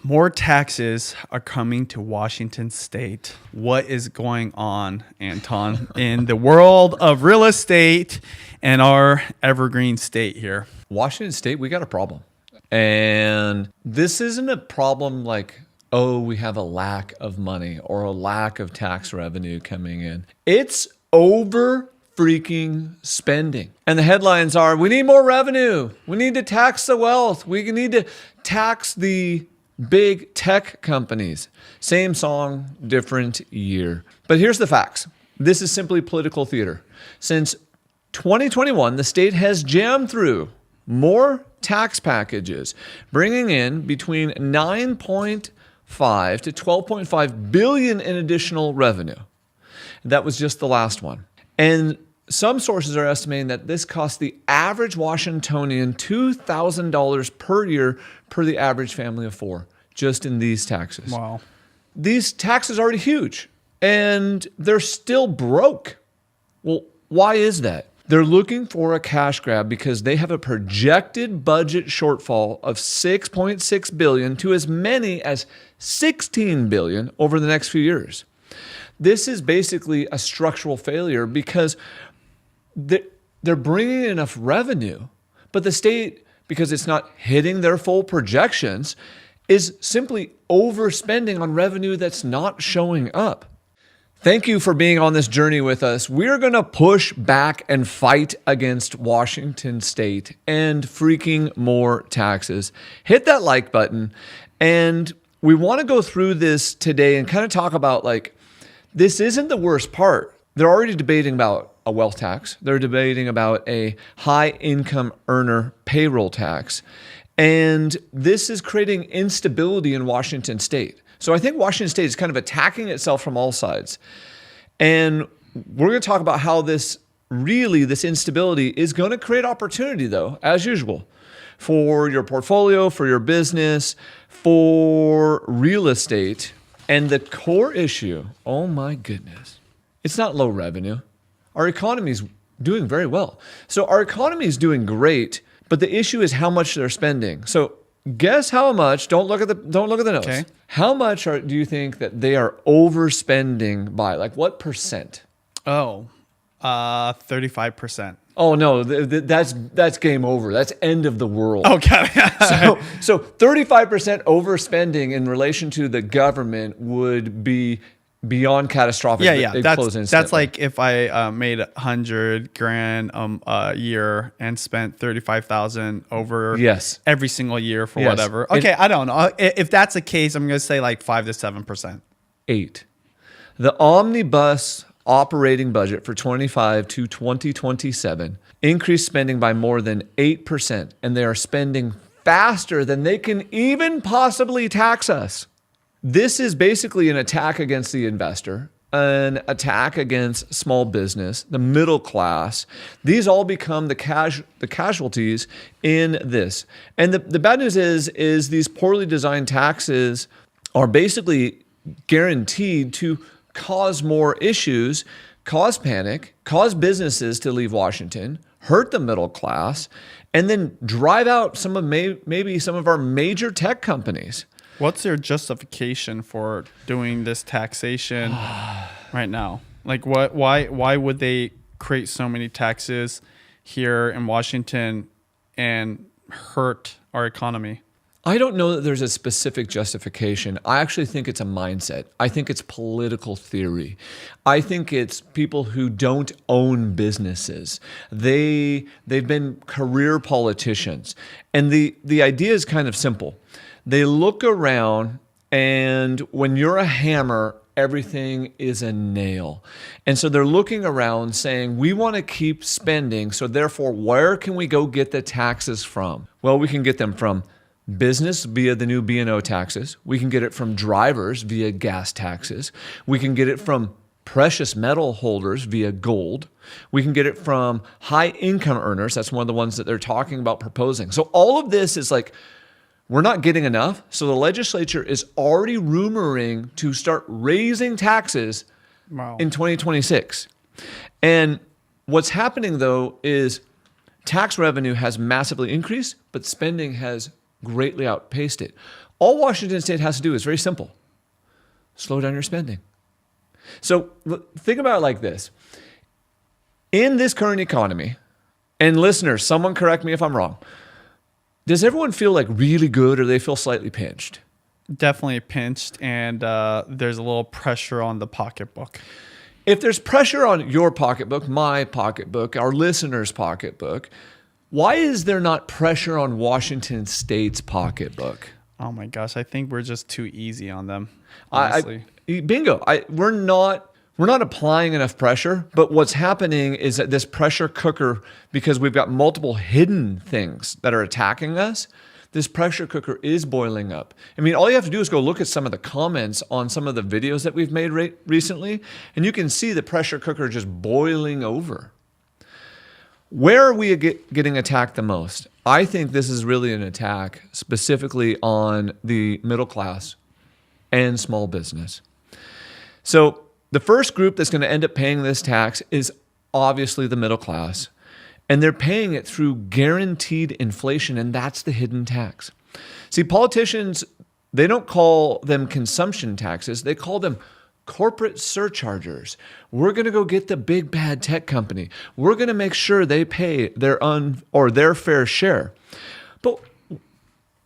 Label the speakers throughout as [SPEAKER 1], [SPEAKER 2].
[SPEAKER 1] More taxes are coming to Washington State. What is going on, Anton, in the world of real estate and our evergreen state here?
[SPEAKER 2] Washington State, we got a problem. And this isn't a problem like, oh, we have a lack of money or a lack of tax revenue coming in. It's over freaking spending. And the headlines are, we need more revenue. We need to tax the wealth. We need to tax the big tech companies. Same song, different year. But here's the facts. This is simply political theater. Since 2021, the state has jammed through more tax packages, bringing in between 9.5 to 12.5 billion in additional revenue. That was just the last one. And some sources are estimating that this cost the average Washingtonian $2,000 per year per the average family of four, just in these taxes.
[SPEAKER 1] Wow.
[SPEAKER 2] These taxes are already huge, and they're still broke. Well, why is that? They're looking for a cash grab because they have a projected budget shortfall of $6.6 billion to as many as $16 billion over the next few years. This is basically a structural failure because they're bringing in enough revenue, but the state, because it's not hitting their full projections, is simply overspending on revenue that's not showing up. Thank you for being on this journey with us. We're going to push back and fight against Washington State and freaking more taxes. Hit that like button. And we want to go through this today and kind of talk about, like, this isn't the worst part. They're already debating about a wealth tax. They're debating about a high income earner payroll tax. And this is creating instability in Washington State. So I think Washington State is kind of attacking itself from all sides. And we're going to talk about how this instability is going to create opportunity, though, as usual, for your portfolio, for your business, for real estate. And the core issue, oh my goodness, it's not low revenue. Our economy is doing very well. So our economy is doing great, but the issue is how much they're spending. So guess how much, don't look at the notes.
[SPEAKER 1] Okay.
[SPEAKER 2] How much do you think that they are overspending by? Like what percent?
[SPEAKER 1] 35%.
[SPEAKER 2] Oh no, that's game over. That's end of the world.
[SPEAKER 1] Okay.
[SPEAKER 2] So 35% overspending in relation to the government would be beyond catastrophic.
[SPEAKER 1] Yeah. That's like if I made $100,000 a year and spent 35,000 over every single year for whatever. Okay, I don't know. If that's the case, I'm going to say like 5 to 7%.
[SPEAKER 2] 8. The omnibus operating budget for 25 to 2027 increased spending by more than 8%, and they are spending faster than they can even possibly tax us. This is basically an attack against the investor, an attack against small business, the middle class. These all become the casualties in this. And the bad news is these poorly designed taxes are basically guaranteed to cause more issues, cause panic, cause businesses to leave Washington, hurt the middle class, and then drive out maybe some of our major tech companies.
[SPEAKER 1] What's their justification for doing this taxation right now? Like, why would they create so many taxes here in Washington and hurt our economy?
[SPEAKER 2] I don't know that there's a specific justification. I actually think it's a mindset. I think it's political theory. I think it's people who don't own businesses. They've been career politicians. And the idea is kind of simple. They look around, and when you're a hammer, everything is a nail. And so they're looking around saying, we want to keep spending, so therefore, where can we go get the taxes from? Well, we can get them from business via the new B&O taxes. We can get it from drivers via gas taxes. We can get it from precious metal holders via gold. We can get it from high income earners. That's one of the ones that they're talking about proposing. So all of this is like, we're not getting enough. So the legislature is already rumoring to start raising taxes in 2026. And what's happening, though, is tax revenue has massively increased, but spending has greatly outpaced it. All Washington State has to do is very simple. Slow down your spending. So think about it like this. In this current economy, and listeners, someone correct me if I'm wrong, does everyone feel like really good or they feel slightly pinched?
[SPEAKER 1] Definitely pinched, and there's a little pressure on the pocketbook.
[SPEAKER 2] If there's pressure on your pocketbook, my pocketbook, our listeners' pocketbook, why is there not pressure on Washington State's pocketbook?
[SPEAKER 1] Oh my gosh, I think we're just too easy on them, honestly.
[SPEAKER 2] Bingo. We're not applying enough pressure, but what's happening is that this pressure cooker, because we've got multiple hidden things that are attacking us, this pressure cooker is boiling up. I mean, all you have to do is go look at some of the comments on some of the videos that we've made recently, and you can see the pressure cooker just boiling over. Where are we getting attacked the most? I think this is really an attack specifically on the middle class and small business. So the first group that's going to end up paying this tax is obviously the middle class. And they're paying it through guaranteed inflation, and that's the hidden tax. See, politicians, they don't call them consumption taxes. They call them corporate surchargers. We're going to go get the big bad tech company. We're going to make sure they pay their fair share. But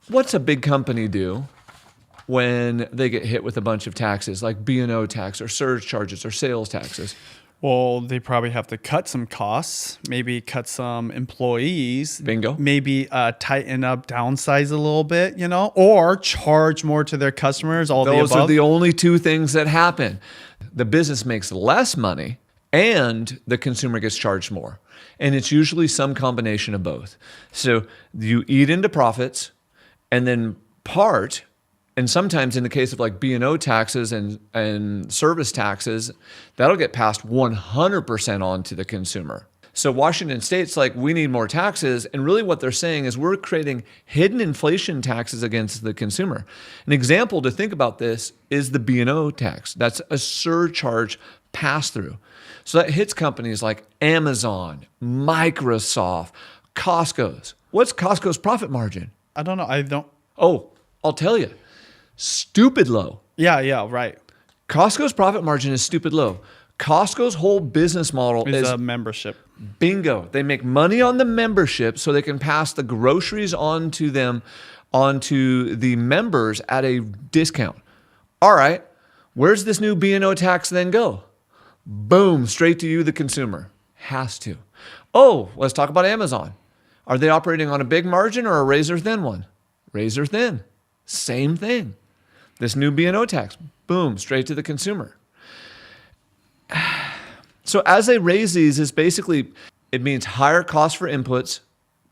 [SPEAKER 2] what's a big company do when they get hit with a bunch of taxes like B&O tax or surcharges or sales taxes?
[SPEAKER 1] Well, they probably have to cut some costs, maybe cut some employees.
[SPEAKER 2] Bingo.
[SPEAKER 1] Maybe tighten up, downsize a little bit, or charge more to their customers, all the above.
[SPEAKER 2] Those are the only two things that happen. The business makes less money and the consumer gets charged more. And it's usually some combination of both. So you eat into profits and then and sometimes in the case of like B&O taxes and service taxes, that'll get passed 100% on to the consumer. So Washington State's like, we need more taxes. And really what they're saying is we're creating hidden inflation taxes against the consumer. An example to think about this is the B&O tax. That's a surcharge pass-through. So that hits companies like Amazon, Microsoft, Costco's. What's Costco's profit margin?
[SPEAKER 1] I don't know.
[SPEAKER 2] Oh, I'll tell you. Stupid low.
[SPEAKER 1] Yeah, right.
[SPEAKER 2] Costco's profit margin is stupid low. Costco's whole business model is
[SPEAKER 1] a membership.
[SPEAKER 2] Bingo. They make money on the membership so they can pass the groceries onto the members at a discount. All right. Where's this new B&O tax then go? Boom, straight to you, the consumer. Has to. Oh, let's talk about Amazon. Are they operating on a big margin or a razor thin one? Razor thin. Same thing. This new B&O tax, boom, straight to the consumer. So as they raise these, it means higher cost for inputs,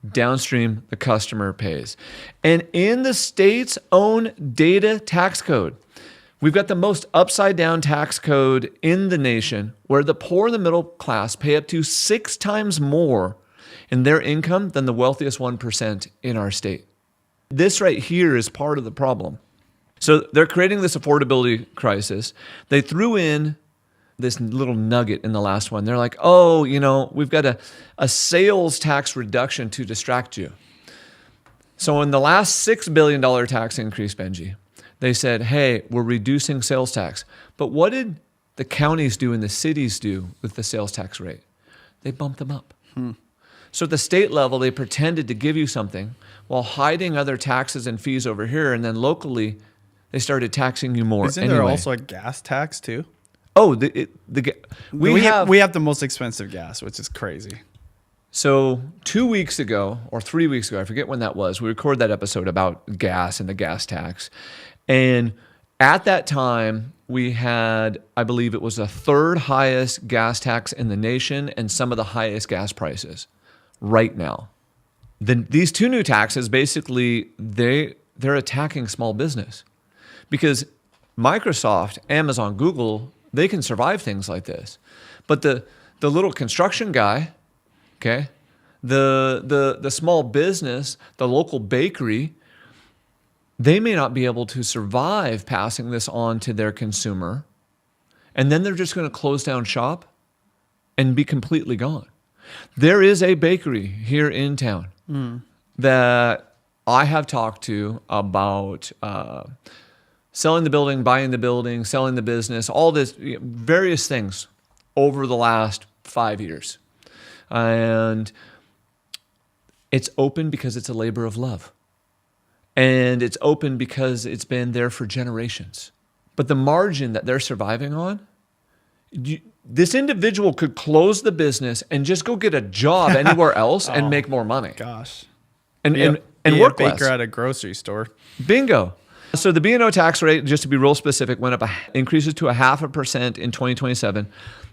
[SPEAKER 2] downstream the customer pays. And in the state's own data tax code, we've got the most upside down tax code in the nation where the poor and the middle class pay up to 6 times more in their income than the wealthiest 1% in our state. This right here is part of the problem. So they're creating this affordability crisis. They threw in this little nugget in the last one. They're like, we've got a sales tax reduction to distract you. So in the last $6 billion tax increase, Benji, they said, hey, we're reducing sales tax. But what did the counties do and the cities do with the sales tax rate? They bumped them up. So at the state level, they pretended to give you something while hiding other taxes and fees over here. And then locally, they started taxing you more.
[SPEAKER 1] Isn't there also a gas tax too?
[SPEAKER 2] Oh,
[SPEAKER 1] we have the most expensive gas, which is crazy.
[SPEAKER 2] So 2 weeks ago or 3 weeks ago, I forget when that was, we recorded that episode about gas and the gas tax. And at that time, we had, I believe it was the 3rd highest gas tax in the nation and some of the highest gas prices right now. These 2 new taxes, basically, they're attacking small business. Because Microsoft, Amazon, Google, they can survive things like this. But the little construction guy, okay, the small business, the local bakery, they may not be able to survive passing this on to their consumer. And then they're just going to close down shop and be completely gone. There is a bakery here in town that I have talked to about selling the building, buying the building, selling the business, all this, various things over the last 5 years. And it's open because it's a labor of love. And it's open because it's been there for generations. But the margin that they're surviving on, this individual could close the business and just go get a job anywhere else and make more money.
[SPEAKER 1] Gosh.
[SPEAKER 2] And
[SPEAKER 1] Be
[SPEAKER 2] work
[SPEAKER 1] a
[SPEAKER 2] less.
[SPEAKER 1] baker at a grocery store.
[SPEAKER 2] Bingo. So the B&O tax rate, just to be real specific, went up, increases to 0.5% in 2027.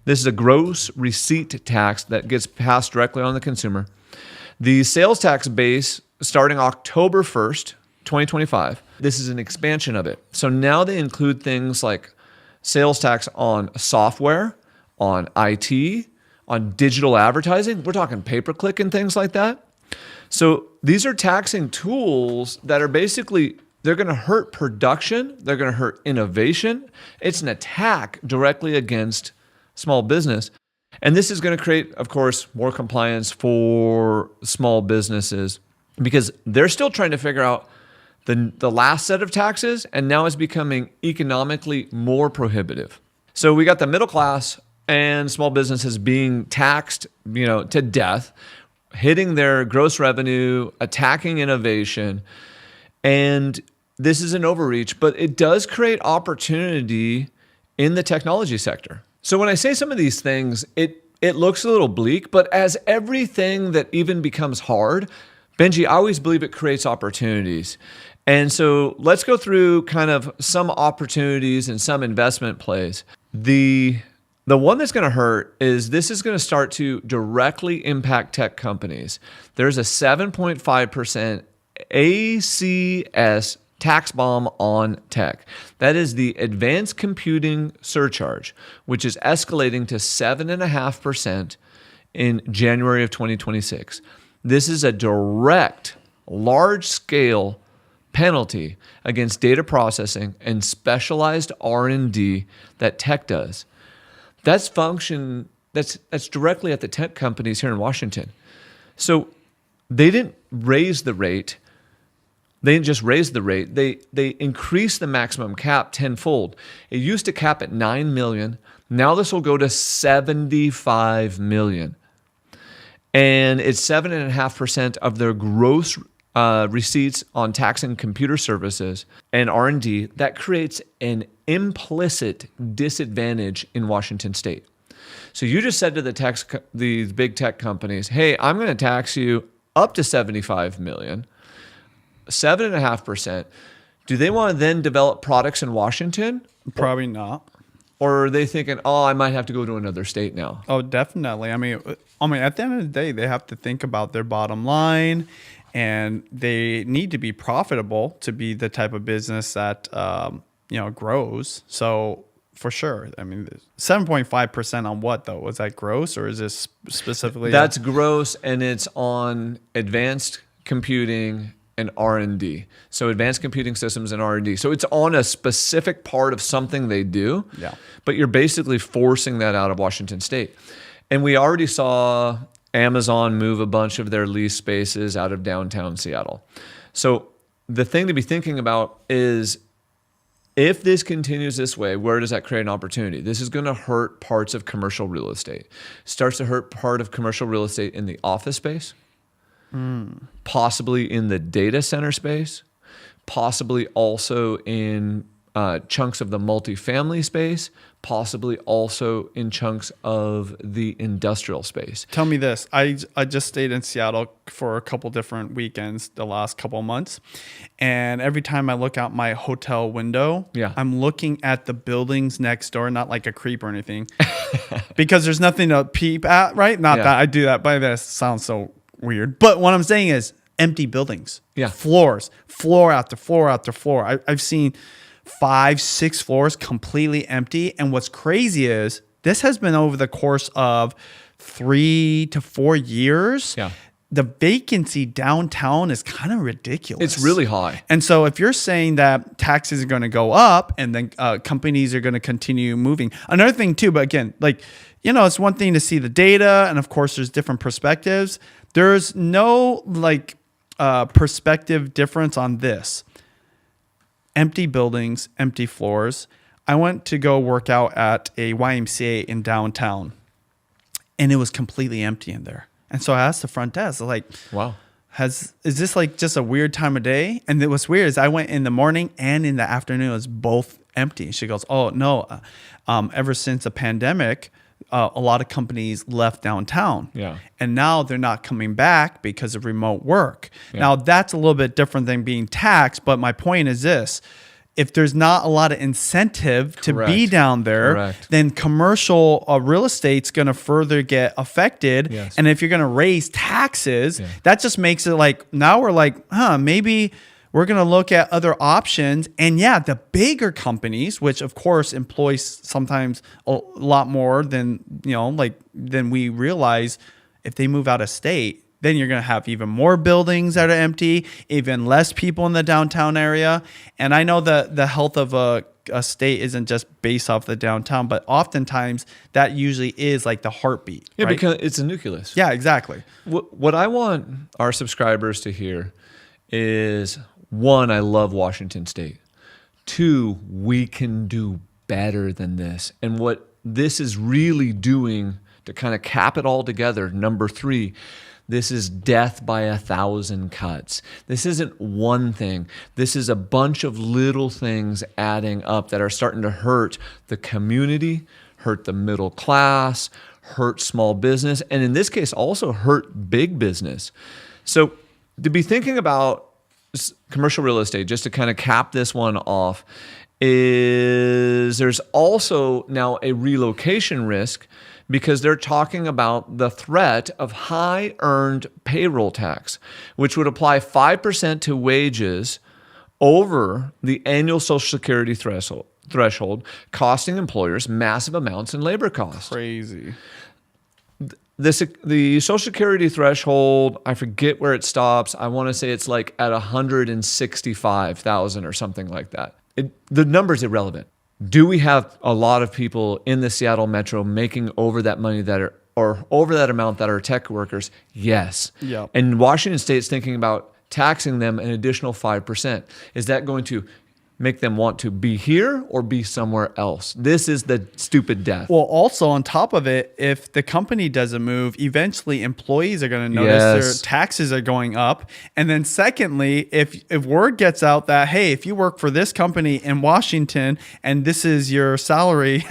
[SPEAKER 2] This is a gross receipt tax that gets passed directly on the consumer. The sales tax base starting October 1st, 2025. This is an expansion of it. So now they include things like sales tax on software, on IT, on digital advertising. We're talking pay-per-click and things like that. So these are taxing tools that are basically, they're going to hurt production. They're going to hurt innovation. It's an attack directly against small business. And this is going to create, of course, more compliance for small businesses because they're still trying to figure out the last set of taxes, and now it's becoming economically more prohibitive. So we got the middle class and small businesses being taxed, to death, hitting their gross revenue, attacking innovation. And this is an overreach, but it does create opportunity in the technology sector. So when I say some of these things, it looks a little bleak, but as everything that even becomes hard, Benji, I always believe it creates opportunities. And so let's go through kind of some opportunities and some investment plays. The one that's going to hurt is this is going to start to directly impact tech companies. There's a 7.5% ACS tax bomb on tech. That is the advanced computing surcharge, which is escalating to 7.5% in January of 2026. This is a direct, large-scale penalty against data processing and specialized R&D that tech does. That's directly at the tech companies here in Washington. So they didn't raise the rate. They didn't just raise the rate. They increased the maximum cap tenfold. It used to cap at 9 million. Now this will go to 75 million. And it's 7.5% of their gross receipts on tax and computer services and R&D. That creates an implicit disadvantage in Washington state. So you just said to the big tech companies, hey, I'm going to tax you up to 75 million, 7.5%. Do they want to then develop products in Washington?
[SPEAKER 1] Probably not.
[SPEAKER 2] Or are they thinking, oh, I might have to go to another state now?
[SPEAKER 1] Oh, definitely. I mean, at the end of the day, they have to think about their bottom line, and they need to be profitable to be the type of business that grows. So for sure, I mean, 7.5% on what though? Was that gross, or is this specifically?
[SPEAKER 2] That's gross, and it's on advanced computing and R&D. So advanced computing systems and R&D. So it's on a specific part of something they do.
[SPEAKER 1] Yeah.
[SPEAKER 2] But you're basically forcing that out of Washington state. And we already saw Amazon move a bunch of their lease spaces out of downtown Seattle. So the thing to be thinking about is, if this continues this way, where does that create an opportunity? This is going to hurt parts of commercial real estate. Starts to hurt part of commercial real estate in the office space. Possibly in the data center space, possibly also in chunks of the multifamily space, possibly also in chunks of the industrial space.
[SPEAKER 1] Tell me this. I just stayed in Seattle for a couple different weekends the last couple of months. And every time I look out my hotel window, I'm looking at the buildings next door, not like a creep or anything, because there's nothing to peep at, right? Not that I do that, but that sounds so weird. But what I'm saying is empty buildings. Yeah. Floor after floor after floor. I've seen 5-6 floors completely empty. And what's crazy is this has been over the course of 3 to 4 years. Yeah. The vacancy downtown is kind of ridiculous.
[SPEAKER 2] It's really high.
[SPEAKER 1] And so if you're saying that taxes are going to go up and then companies are going to continue moving. Another thing too, but again, it's one thing to see the data. And of course, there's different perspectives. There's no perspective difference on this. Empty buildings, empty floors. I went to go work out at a YMCA in downtown, and it was completely empty in there. And so I asked the front desk, like,
[SPEAKER 2] wow.
[SPEAKER 1] Is this like just a weird time of day? And what's weird is I went in the morning and in the afternoon. It was both empty. She goes, oh, no. Ever since the pandemic, a lot of companies left downtown.
[SPEAKER 2] Yeah.
[SPEAKER 1] And now they're not coming back because of remote work.
[SPEAKER 2] Yeah.
[SPEAKER 1] Now, that's a little bit different than being taxed. But my point is this. If there's not a lot of incentive to be down there, then commercial real estate's going to further get affected.
[SPEAKER 2] Yes.
[SPEAKER 1] And if you're going to raise taxes, that just makes it like, now we're like, maybe we're going to look at other options. And yeah, the bigger companies, which of course employs sometimes a lot more than, than we realize, if they move out of state, then you're going to have even more buildings that are empty, even less people in the downtown area. And I know that the health of a state isn't just based off the downtown, but oftentimes that usually is like the heartbeat.
[SPEAKER 2] Yeah,
[SPEAKER 1] right?
[SPEAKER 2] because it's a nucleus.
[SPEAKER 1] Yeah, exactly.
[SPEAKER 2] What I want our subscribers to hear is, one, I love Washington State. Two, we can do better than this. And what this is really doing to kind of cap it all together, number three, this is death by 1,000 cuts. This isn't one thing. This is a bunch of little things adding up that are starting to hurt the community, hurt the middle class, hurt small business, and in this case also hurt big business. So to be thinking about commercial real estate, just to kind of cap this one off, is there's also now a relocation risk, because they're talking about the threat of high earned payroll tax, which would apply 5% to wages over the annual Social Security threshold, costing employers massive amounts in labor costs.
[SPEAKER 1] Crazy.
[SPEAKER 2] The Social Security threshold, I forget where it stops. I want to say it's like at 165,000 or something like that. The number's irrelevant. Do we have a lot of people in the Seattle metro making over that money or over that amount that are tech workers? Yes.
[SPEAKER 1] Yep.
[SPEAKER 2] And Washington State's thinking about taxing them an additional 5%. Is that going to make them want to be here or be somewhere else? This is the stupid death.
[SPEAKER 1] Well, also on top of it, if the company doesn't move, eventually employees are going to notice their taxes are going up. And then secondly, if word gets out that, hey, if you work for this company in Washington and this is your salary,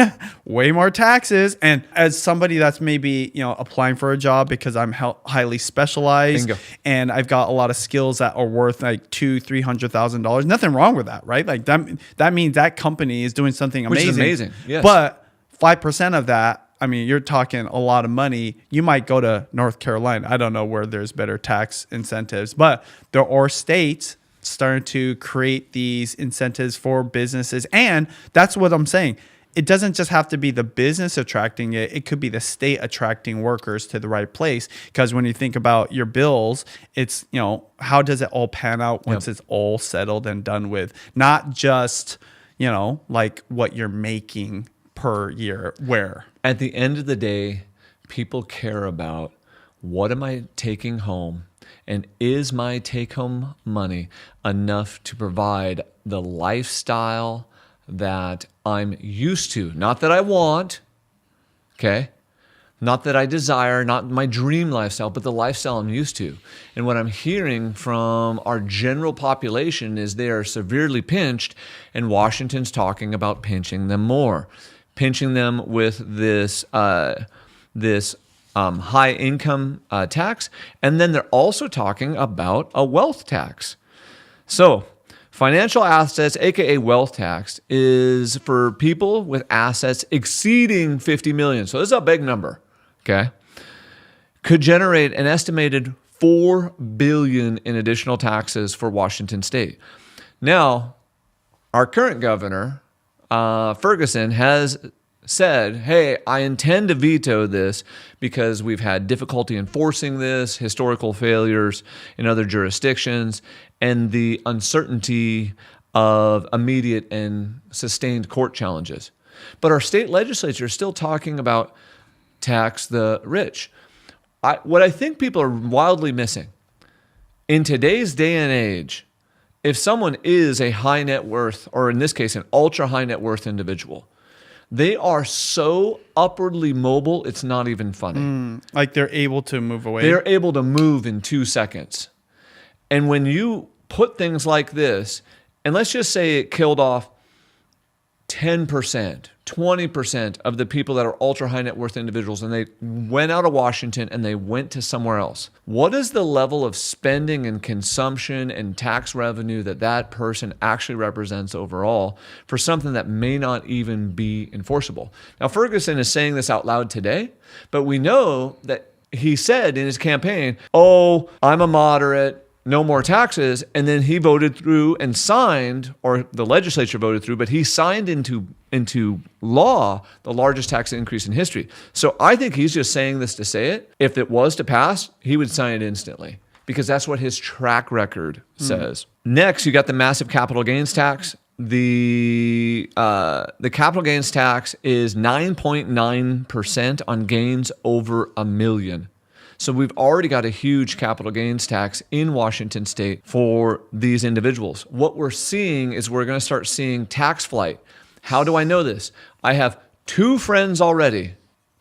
[SPEAKER 1] way more taxes. And as somebody that's maybe, applying for a job because I'm highly specialized
[SPEAKER 2] Bingo.
[SPEAKER 1] and I've got a lot of skills that are worth like $200,000-$300,000, nothing wrong with that, right? Like that means that company is doing something amazing.
[SPEAKER 2] Which is amazing, yes.
[SPEAKER 1] But 5% of that, I mean, you're talking a lot of money. You might go to North Carolina. I don't know where there's better tax incentives, but there are states starting to create these incentives for businesses. And that's what I'm saying. It doesn't just have to be the business attracting it. It could be the state attracting workers to the right place. Because when you think about your bills, it's, how does it all pan out once it's all settled and done with? Not just, like what you're making per year where.
[SPEAKER 2] At the end of the day, people care about, what am I taking home? And is my take-home money enough to provide the lifestyle that I'm used to? Not that I want, okay? Not that I desire, not my dream lifestyle, but the lifestyle I'm used to. And what I'm hearing from our general population is they are severely pinched, and Washington's talking about pinching them more. Pinching them with this high income tax, and then they're also talking about a wealth tax. So financial assets, aka wealth tax, is for people with assets exceeding 50 million. So this is a big number, okay? Could generate an estimated $4 billion in additional taxes for Washington State. Now, our current governor, Ferguson, has said, hey, I intend to veto this because we've had difficulty enforcing this, historical failures in other jurisdictions, and the uncertainty of immediate and sustained court challenges. But our state legislature is still talking about tax the rich. What I think people are wildly missing in today's day and age, if someone is a high net worth, or in this case, an ultra high net worth individual, they are so upwardly mobile, it's not even funny.
[SPEAKER 1] Like they're able to move away.
[SPEAKER 2] They're able to move in 2 seconds. And when you put things like this, and let's just say it killed off 10%, 20% of the people that are ultra high net worth individuals, and they went out of Washington and they went to somewhere else. What is the level of spending and consumption and tax revenue that that person actually represents overall for something that may not even be enforceable? Now, Ferguson is saying this out loud today, but we know that he said in his campaign, oh, I'm a moderate, no more taxes. And then he voted through and signed, or the legislature voted through, but he signed into law the largest tax increase in history. So I think he's just saying this to say it. If it was to pass, he would sign it instantly because that's what his track record says. Next, you got the massive capital gains tax. The capital gains tax is 9.9% on gains over $1 million. So we've already got a huge capital gains tax in Washington state for these individuals. What we're seeing is we're going to start seeing tax flight. How do I know this? I have 2 friends already,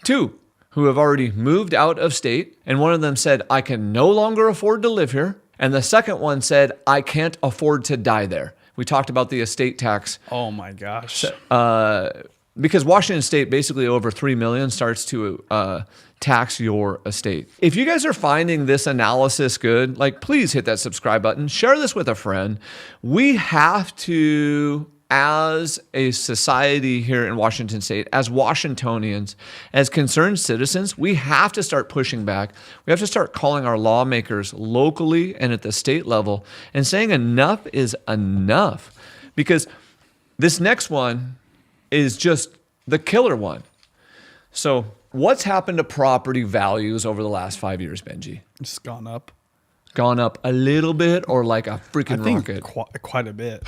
[SPEAKER 2] 2, who have already moved out of state. And one of them said, I can no longer afford to live here. And the second one said, I can't afford to die there. We talked about the estate tax.
[SPEAKER 1] Oh my gosh.
[SPEAKER 2] Because Washington state, basically over 3 million, starts to tax your estate. If you guys are finding this analysis good, like please hit that subscribe button, share this with a friend. We have to, as a society here in Washington state, as Washingtonians, as concerned citizens, we have to start pushing back. We have to start calling our lawmakers locally and at the state level and saying enough is enough. Because this next one is just the killer one. So what's happened to property values over the last 5 years, Benji?
[SPEAKER 1] It's gone up.
[SPEAKER 2] Gone up a little bit or like a freaking rocket?
[SPEAKER 1] Quite a bit.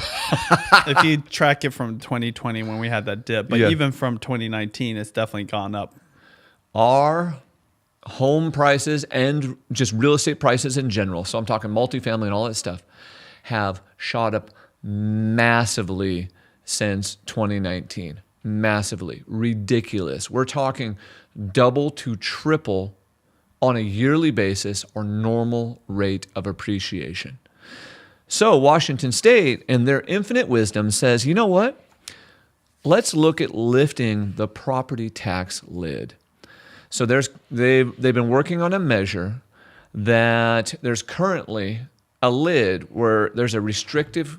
[SPEAKER 1] If you track it from 2020 when we had that dip, but even from 2019, it's definitely gone up.
[SPEAKER 2] Our home prices and just real estate prices in general, so I'm talking multifamily and all that stuff, have shot up massively since 2019. Massively. Ridiculous. We're talking double to triple on a yearly basis or normal rate of appreciation. So Washington State, in their infinite wisdom, says, you know what? Let's look at lifting the property tax lid. So they've been working on a measure that there's currently a lid where there's a restrictive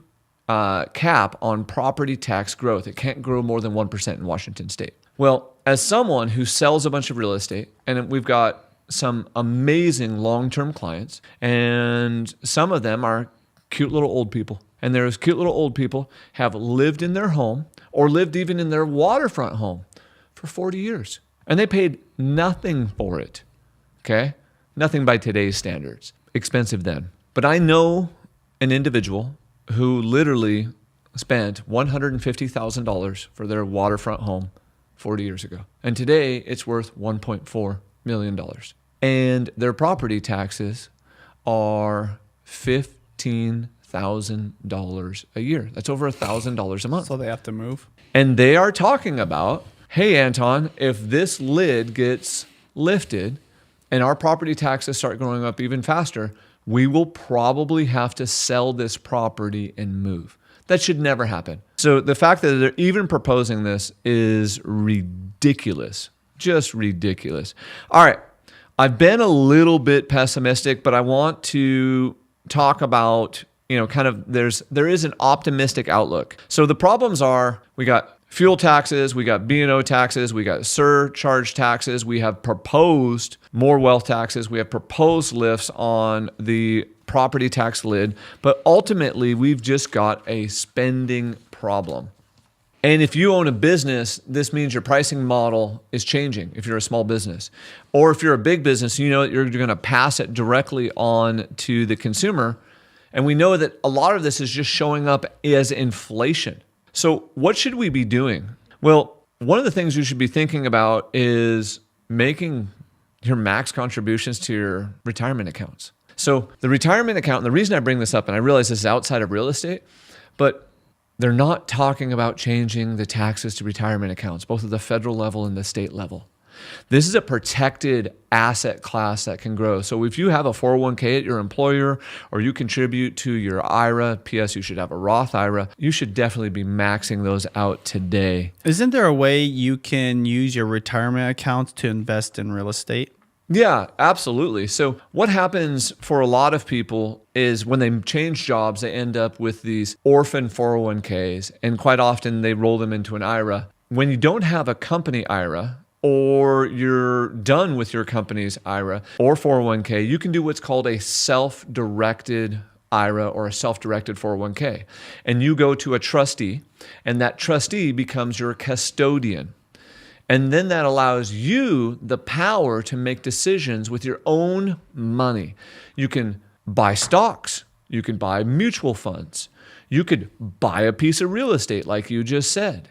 [SPEAKER 2] cap on property tax growth. It can't grow more than 1% in Washington state. Well, as someone who sells a bunch of real estate, and we've got some amazing long-term clients, and some of them are cute little old people. And those cute little old people have lived in their home or lived even in their waterfront home for 40 years. And they paid nothing for it, okay? Nothing by today's standards. Expensive then. But I know an individual who literally spent $150,000 for their waterfront home 40 years ago. And today it's worth $1.4 million. And their property taxes are $15,000 a year. That's over $1,000 a month.
[SPEAKER 1] So they have to move.
[SPEAKER 2] And they are talking about, hey, Anton, if this lid gets lifted and our property taxes start going up even faster, we will probably have to sell this property and move. That should never happen. So the fact that they're even proposing this is ridiculous, just ridiculous. All right, I've been a little bit pessimistic, but I want to talk about, kind of there is an optimistic outlook. So the problems are we got fuel taxes, we got B&O taxes, we got surcharge taxes, we have proposed more wealth taxes, we have proposed lifts on the property tax lid, but ultimately we've just got a spending problem. And if you own a business, this means your pricing model is changing if you're a small business. Or if you're a big business, you're going to pass it directly on to the consumer. And we know that a lot of this is just showing up as inflation. So what should we be doing? Well, one of the things you should be thinking about is making your max contributions to your retirement accounts. So the retirement account, and the reason I bring this up, and I realize this is outside of real estate, but they're not talking about changing the taxes to retirement accounts, both at the federal level and the state level. This is a protected asset class that can grow. So if you have a 401k at your employer or you contribute to your IRA, P.S. you should have a Roth IRA, you should definitely be maxing those out today.
[SPEAKER 1] Isn't there a way you can use your retirement account to invest in real estate?
[SPEAKER 2] Yeah, absolutely. So what happens for a lot of people is when they change jobs, they end up with these orphan 401ks, and quite often they roll them into an IRA. When you don't have a company IRA, or you're done with your company's IRA or 401k, you can do what's called a self-directed IRA or a self-directed 401k. And you go to a trustee, and that trustee becomes your custodian. And then that allows you the power to make decisions with your own money. You can buy stocks. You can buy mutual funds. You could buy a piece of real estate like you just said.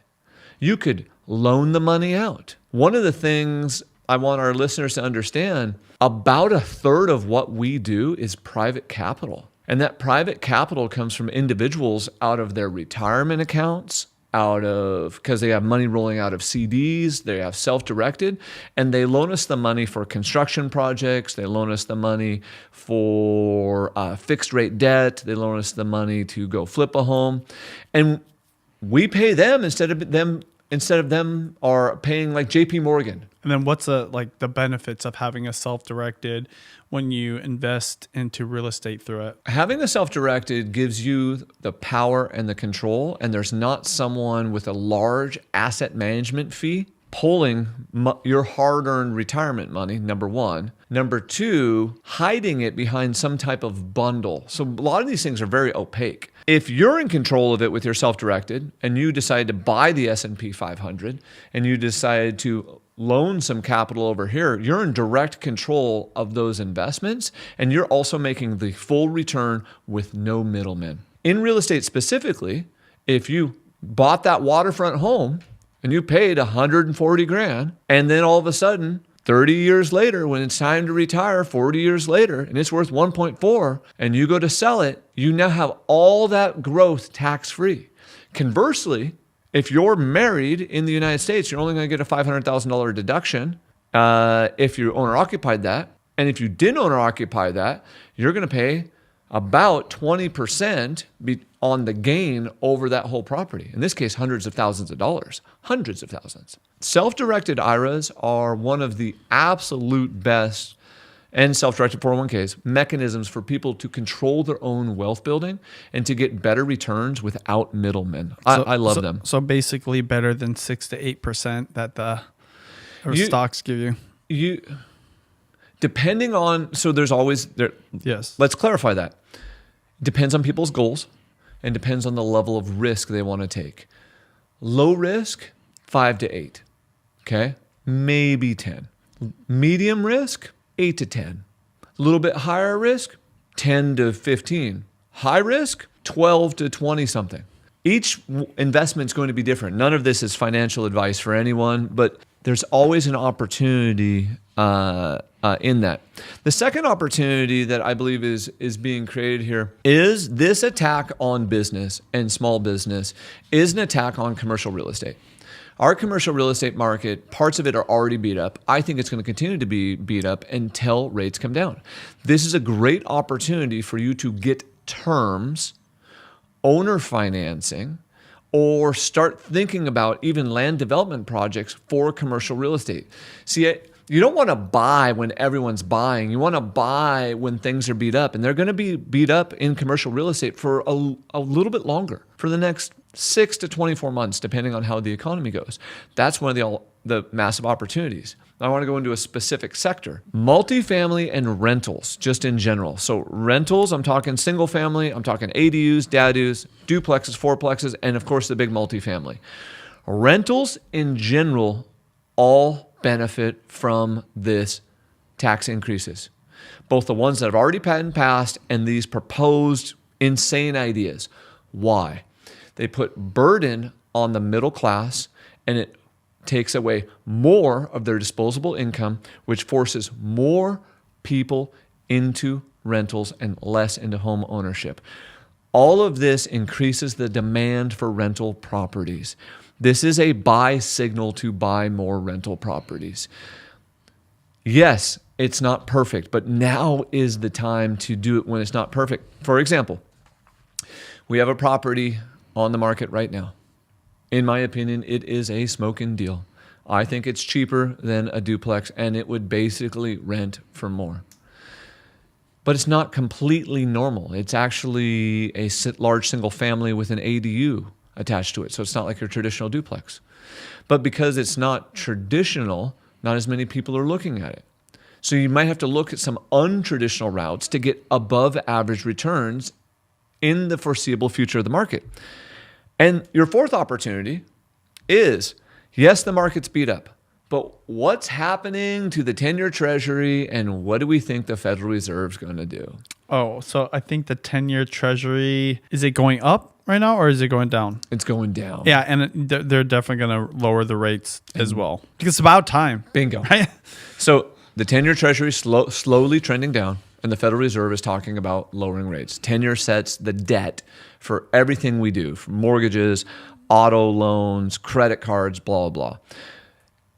[SPEAKER 2] You could loan the money out. One of the things I want our listeners to understand, about a third of what we do is private capital. And that private capital comes from individuals out of their retirement accounts, because they have money rolling out of CDs, they have self-directed, and they loan us the money for construction projects, they loan us the money for fixed rate debt, they loan us the money to go flip a home, and we pay them instead of them are paying like JP Morgan.
[SPEAKER 1] And then what's the benefits of having a self-directed when you invest into real estate through it?
[SPEAKER 2] Having a self-directed gives you the power and the control, and there's not someone with a large asset management fee pulling your hard-earned retirement money, number one. Number two, hiding it behind some type of bundle. So a lot of these things are very opaque. If you're in control of it with your self-directed and you decide to buy the S&P 500 and you decide to loan some capital over here, you're in direct control of those investments, and you're also making the full return with no middlemen. In real estate specifically, if you bought that waterfront home and you paid $140,000, and then all of a sudden, 30 years later, when it's time to retire, 40 years later, and it's worth 1.4, and you go to sell it, you now have all that growth tax-free. Conversely, if you're married in the United States, you're only going to get a $500,000 deduction if you owner-occupied that. And if you didn't owner-occupy that, you're going to pay about 20% on the gain over that whole property. In this case, hundreds of thousands of dollars, hundreds of thousands. Self-directed IRAs are one of the absolute best, and self-directed 401ks, mechanisms for people to control their own wealth building and to get better returns without middlemen. I love them.
[SPEAKER 1] So basically better than 6 to 8% that the stocks give you.
[SPEAKER 2] Depending on, so there's always,
[SPEAKER 1] yes.
[SPEAKER 2] Let's clarify that. Depends on people's goals and depends on the level of risk they want to take. Low risk, 5 to 8, okay? Maybe 10. Medium risk, 8 to 10. A little bit higher risk, 10 to 15. High risk, 12 to 20 something. Each investment is going to be different. None of this is financial advice for anyone, but there's always an opportunity in that. The second opportunity that I believe is being created here is this attack on business and small business is an attack on commercial real estate. Our commercial real estate market, parts of it are already beat up. I think it's going to continue to be beat up until rates come down. This is a great opportunity for you to get terms, owner financing, or start thinking about even land development projects for commercial real estate. See, you don't want to buy when everyone's buying. You want to buy when things are beat up. And they're going to be beat up in commercial real estate for a little bit longer, for the next 6 to 24 months, depending on how the economy goes. That's one of the massive opportunities. I want to go into a specific sector. Multifamily and rentals, just in general. So rentals, I'm talking single family, I'm talking ADUs, DADUs, duplexes, fourplexes, and of course the big multifamily. Rentals in general all benefit from this tax increases. Both the ones that have already been passed and these proposed insane ideas. Why? They put burden on the middle class, and it takes away more of their disposable income, which forces more people into rentals and less into home ownership. All of this increases the demand for rental properties. This is a buy signal to buy more rental properties. Yes, it's not perfect, but now is the time to do it when it's not perfect. For example, we have a property on the market right now. In my opinion, it is a smoking deal. I think it's cheaper than a duplex, and it would basically rent for more. But it's not completely normal. It's actually a large single family with an ADU attached to it. So it's not like your traditional duplex. But because it's not traditional, not as many people are looking at it. So you might have to look at some untraditional routes to get above average returns in the foreseeable future of the market. And your fourth opportunity is, yes, the market's beat up, but what's happening to the 10-year Treasury, and what do we think the Federal Reserve's going to do?
[SPEAKER 1] Oh, so I think the 10-year Treasury, is it going up right now or is it going down?
[SPEAKER 2] It's going down.
[SPEAKER 1] Yeah, and they're definitely going to lower the rates as well. Because it's about time.
[SPEAKER 2] Bingo.
[SPEAKER 1] Right?
[SPEAKER 2] So the 10-year Treasury is slowly trending down, and the Federal Reserve is talking about lowering rates. 10-year sets the debt for everything we do, from mortgages, auto loans, credit cards, blah, blah, blah.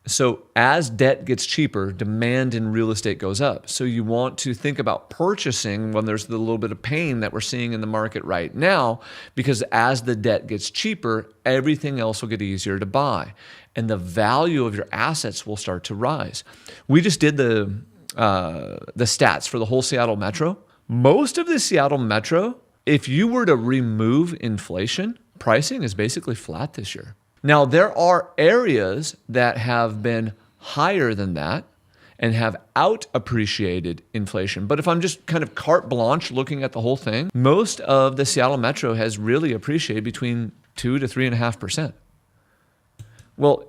[SPEAKER 2] So as debt gets cheaper, demand in real estate goes up. So you want to think about purchasing when there's the little bit of pain that we're seeing in the market right now, because as the debt gets cheaper, everything else will get easier to buy, and the value of your assets will start to rise. We just did the stats for the whole Seattle Metro. Most of the Seattle Metro, if you were to remove inflation, pricing is basically flat this year. Now, there are areas that have been higher than that and have out-appreciated inflation. But if I'm just kind of carte blanche looking at the whole thing, most of the Seattle Metro has really appreciated between 2 to 3.5%. Well,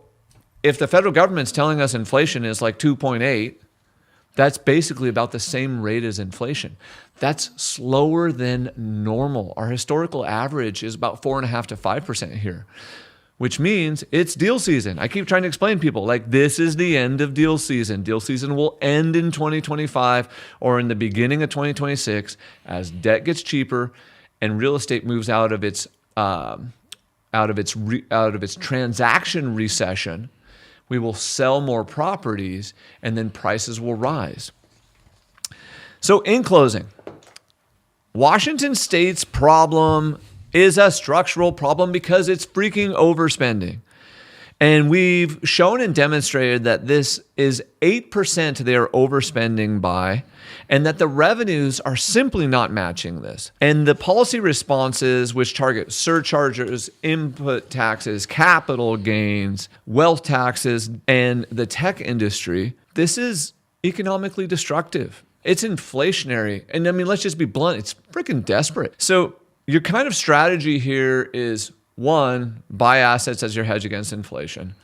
[SPEAKER 2] if the federal government's telling us inflation is like 2.8, that's basically about the same rate as inflation. That's slower than normal. Our historical average is about 4.5 to 5% here, which means it's deal season. I keep trying to explain to people, like, this is the end of deal season. Deal season will end in 2025 or in the beginning of 2026 as debt gets cheaper and real estate moves out of its transaction recession. We will sell more properties, and then prices will rise. So in closing, Washington State's problem is a structural problem because it's freaking overspending. And we've shown and demonstrated that this is 8% they are overspending by, and that the revenues are simply not matching this. And the policy responses, which target surcharges, input taxes, capital gains, wealth taxes, and the tech industry, this is economically destructive. It's inflationary. And I mean, let's just be blunt, it's freaking desperate. So your kind of strategy here is, 1, buy assets as your hedge against inflation.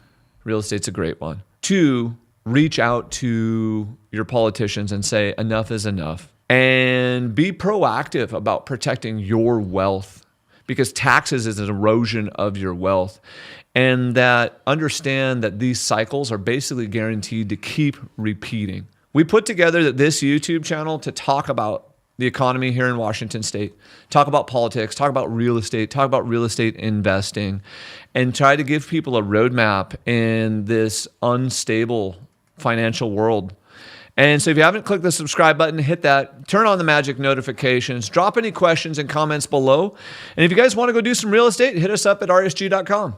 [SPEAKER 2] Real estate's a great one. 2, reach out to your politicians and say enough is enough. And be proactive about protecting your wealth, because taxes is an erosion of your wealth. And that understand that these cycles are basically guaranteed to keep repeating. We put together this YouTube channel to talk about the economy here in Washington State, talk about politics, talk about real estate investing, and try to give people a roadmap in this unstable financial world. And so if you haven't clicked the subscribe button, hit that, turn on the magic notifications, drop any questions and comments below. And if you guys want to go do some real estate, hit us up at rsg.com.